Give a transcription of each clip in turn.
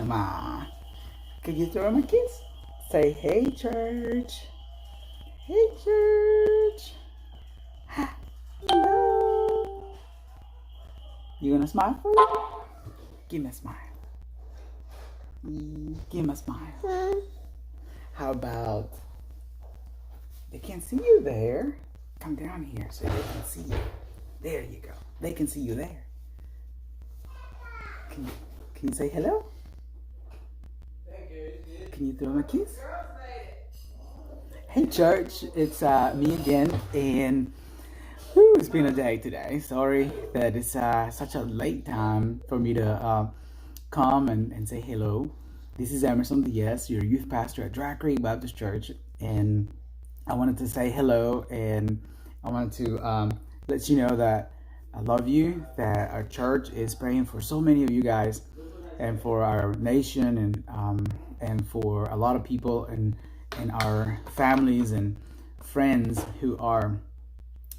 Come on. Can you throw him a kiss? Say, hey, church. Hey, church. Hello. You gonna smile for me? Give me a smile. Give me a smile. How about, they can't see you there. Come down here so they can see you. There you go. They can see you there. Can you say hello? Can you throw them a kiss? Hey church, it's me again, and it's been a day today. Sorry that it's such a late time for me to come and say hello. This is Emerson Diaz, your youth pastor at Dry Creek Baptist Church, and I wanted to say hello, and I wanted to let you know that I love you, that our church is praying for so many of you guys, and for our nation, and for a lot of people and our families and friends who are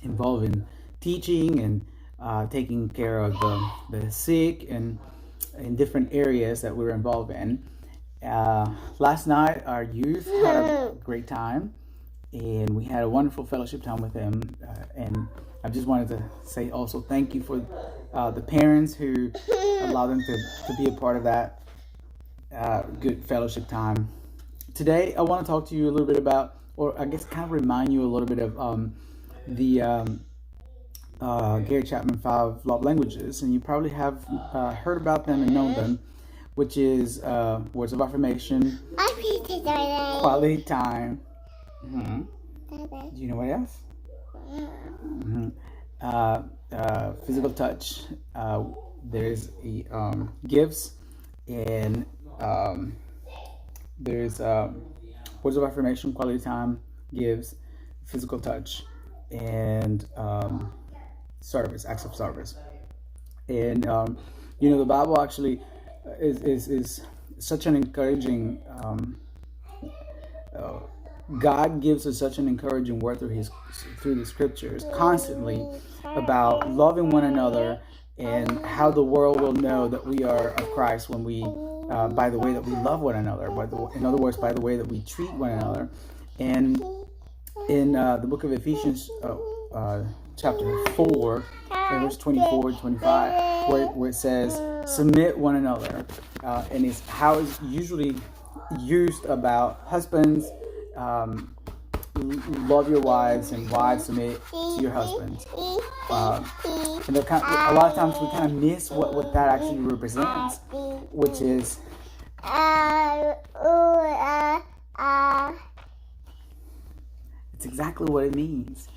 involved in teaching and taking care of the sick and in different areas that we're involved in. Last night, our youth had a great time, and we had a wonderful fellowship time with them. And I just wanted to say also thank you for the parents who allowed them to be a part of that good fellowship time. Today, I want to talk to you a little bit about, or I guess kind of remind you a little bit of the Gary Chapman 5 Love Languages. And you probably have heard about them and known them, which is words of affirmation, quality time. Mm-hmm. Do you know what else? Mm-hmm. Physical touch. There's gifts, and there's words of affirmation, quality time, gives, physical touch, and service, acts of service. And the Bible actually is such an encouraging. God gives us such an encouraging word through the scriptures constantly about loving one another, and how the world will know that we are of Christ when we, by the way that we love one another. In other words, by the way that we treat one another. And in the book of Ephesians, chapter 4, verse 24 and 25, where it says, submit one another, and it's how it's usually used about husbands. Love your wives, and wives submit to your husbands. And a lot of times we kind of miss what that actually represents, which is it's exactly what it means.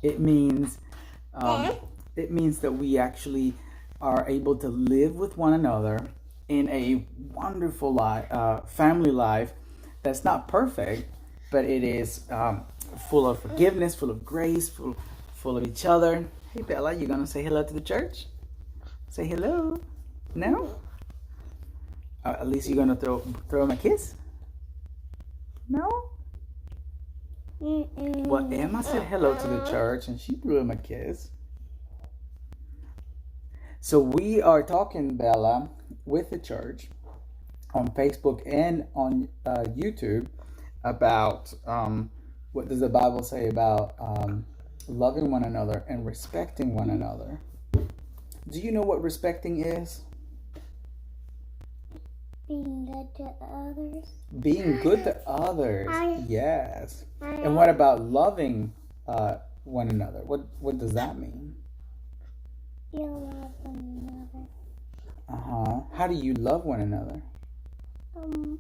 It means that we actually are able to live with one another in a wonderful life, family life that's not perfect, but it is full of forgiveness, full of grace, full of each other. Hey Bella, you gonna say hello to the church? Say hello. No? At least you're gonna throw him a kiss? No? Well, Emma said hello to the church, and she threw him a kiss. So we are talking, Bella, with the church on Facebook and on YouTube about what does the Bible say about loving one another and respecting one another. Do you know what respecting is? Being good to others. Being good to others. Yes. And what about loving one another? What does that mean? You love one another. How do you love one another? I don't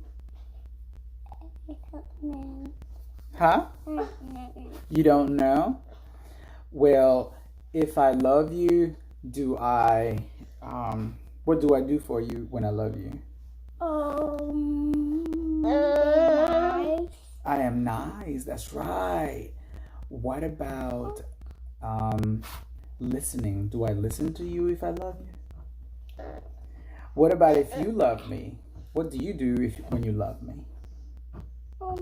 know. Huh? You don't know? Well, if I love you, what do I do for you when I love you? Nice. I am nice. That's right. What about listening? Do I listen to you if I love you? What about if you love me? What do you do when you love me? I'd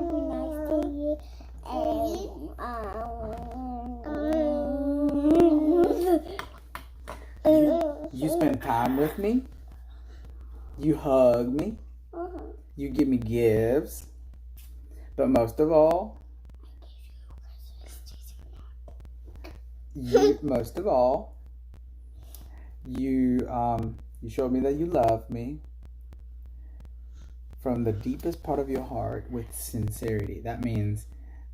be nice to you, and spend time with me. You hug me. You give me gifts. But most of all, you showed me that you love me from the deepest part of your heart with sincerity. That means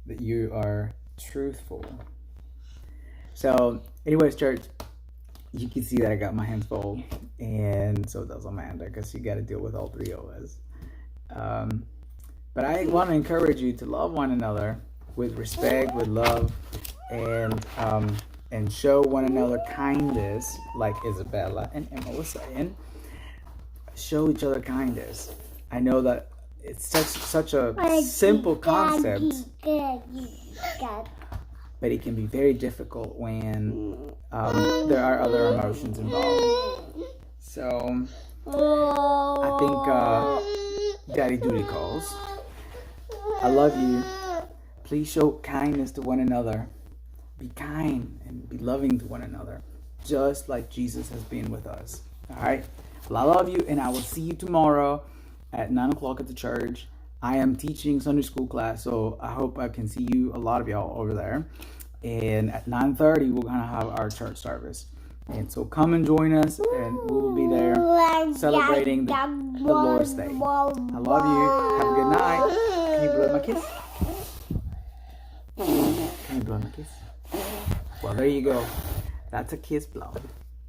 that you are truthful. So, anyways, church, you can see that I got my hands full, and so does Amanda, because you got to deal with all three of us. But I want to encourage you to love one another with respect, with love, and show one another kindness, like Isabella and Emma was saying. Show each other kindness. I know that it's such a simple concept, but it can be very difficult when there are other emotions involved. So I think Daddy Duty calls. I love you. Please show kindness to one another. Be kind and be loving to one another, just like Jesus has been with us. All right? Well, I love you, and I will see you tomorrow at 9 o'clock at the church. I am teaching Sunday school class, so I hope I can see you, a lot of y'all over there. And at 9:30, we're going to have our church service. And so come and join us, and we will be there celebrating the Lord's Day. I love you. Have a good night. Can you blow my kiss? Can you blow my kiss? Well, there you go. That's a kiss blow.